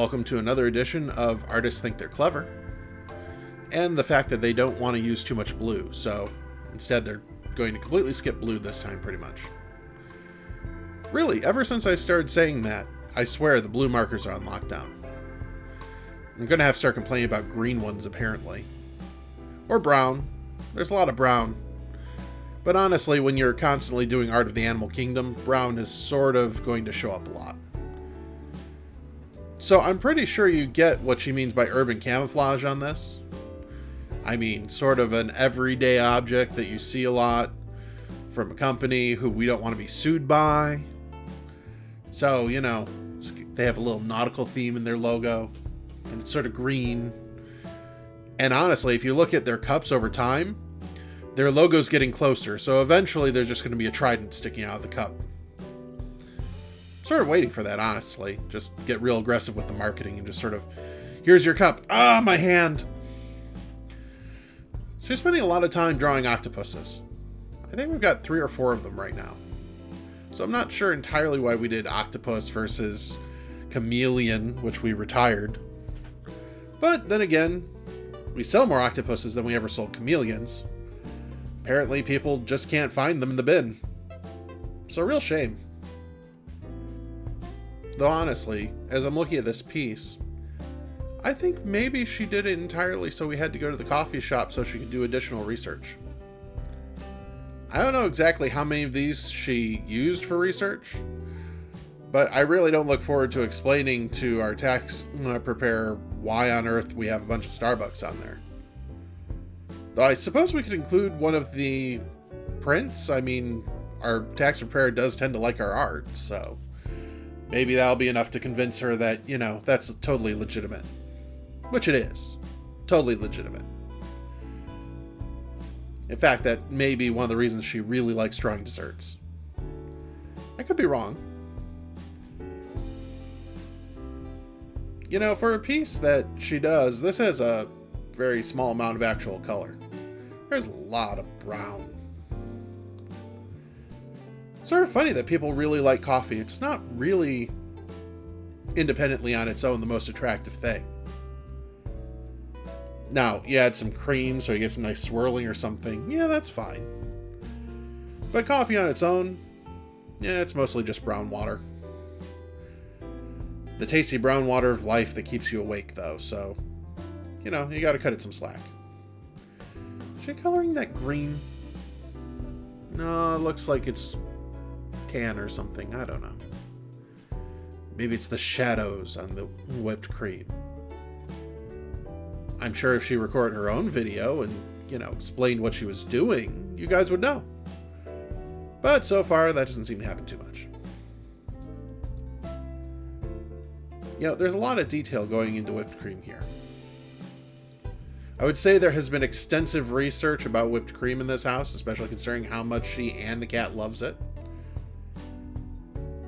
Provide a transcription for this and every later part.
welcome to another edition of Artists Think They're Clever. And the fact that they don't want to use too much blue, so instead they're going to completely skip blue this time pretty much. Really, ever since I started saying that, I swear the blue markers are on lockdown. I'm going to have to start complaining about green ones apparently. Or brown. There's a lot of brown. But honestly, when you're constantly doing Art of the Animal Kingdom, brown is sort of going to show up a lot. So I'm pretty sure you get what she means by urban camouflage on this. I mean, sort of an everyday object that you see a lot from a company who we don't want to be sued by. So, you know, they have a little nautical theme in their logo, and it's sort of green. And honestly, if you look at their cups over time, their logo's getting closer, so eventually there's just going to be a trident sticking out of the cup. Sort of waiting for that, honestly. Just get real aggressive with the marketing and just sort of, here's your cup. Ah, my hand. She's spending a lot of time drawing octopuses. I think we've got 3 or 4 of them right now. So I'm not sure entirely why we did octopus versus chameleon, which we retired. But then again, we sell more octopuses than we ever sold chameleons. Apparently people just can't find them in the bin. So a real shame. Though honestly, as I'm looking at this piece, I think maybe she did it entirely so we had to go to the coffee shop so she could do additional research. I don't know exactly how many of these she used for research, but I really don't look forward to explaining to our tax preparer why on earth we have a bunch of Starbucks on there. Though I suppose we could include one of the prints. I mean, our tax preparer does tend to like our art, so maybe that'll be enough to convince her that, you know, that's totally legitimate. Which it is. Totally legitimate. In fact, that may be one of the reasons she really likes drawing desserts. I could be wrong. You know, for a piece that she does, this has a very small amount of actual color. There's a lot of brown. Sort of funny that people really like coffee. It's not really independently on its own the most attractive thing. Now, you add some cream so you get some nice swirling or something. Yeah, that's fine. But coffee on its own, yeah, it's mostly just brown water. The tasty brown water of life that keeps you awake, though, so, you know, you gotta cut it some slack. Is she coloring that green? No, it looks like it's tan or something. I don't know. Maybe it's the shadows on the whipped cream. I'm sure if she recorded her own video and, you know, explained what she was doing, you guys would know. But so far, that doesn't seem to happen too much. You know, there's a lot of detail going into whipped cream here. I would say there has been extensive research about whipped cream in this house, especially considering how much she and the cat loves it.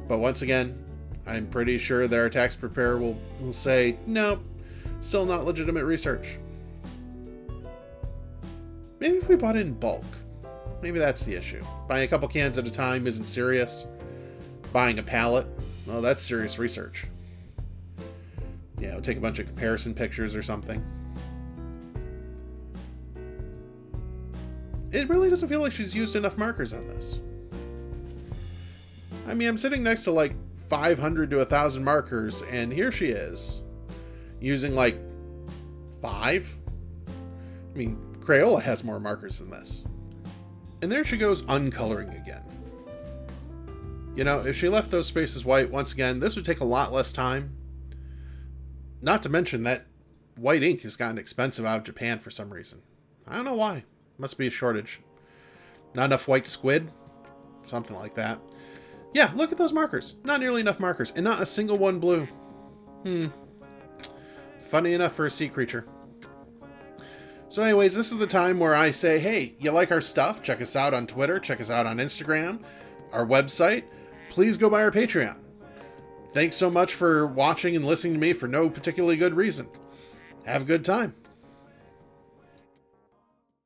But once again, I'm pretty sure that our tax preparer will say, nope, still not legitimate research. Maybe if we bought it in bulk. Maybe that's the issue. Buying a couple cans at a time isn't serious. Buying a pallet, well, that's serious research. You know, take a bunch of comparison pictures or something. It really doesn't feel like she's used enough markers on this. I mean, I'm sitting next to like 500 to 1,000 markers, and here she is, using like 5. I mean, Crayola has more markers than this. And there she goes uncoloring again. You know, if she left those spaces white, once again, this would take a lot less time. Not to mention that white ink has gotten expensive out of Japan for some reason. I don't know why. Must be a shortage. Not enough white squid? Something like that. Yeah, look at those markers. Not nearly enough markers, and not a single one blue. Funny enough for a sea creature. So anyways, this is the time where I say, hey, you like our stuff? Check us out on Twitter. Check us out on Instagram. Our website. Please go by our Patreon. Thanks so much for watching and listening to me for no particularly good reason. Have a good time.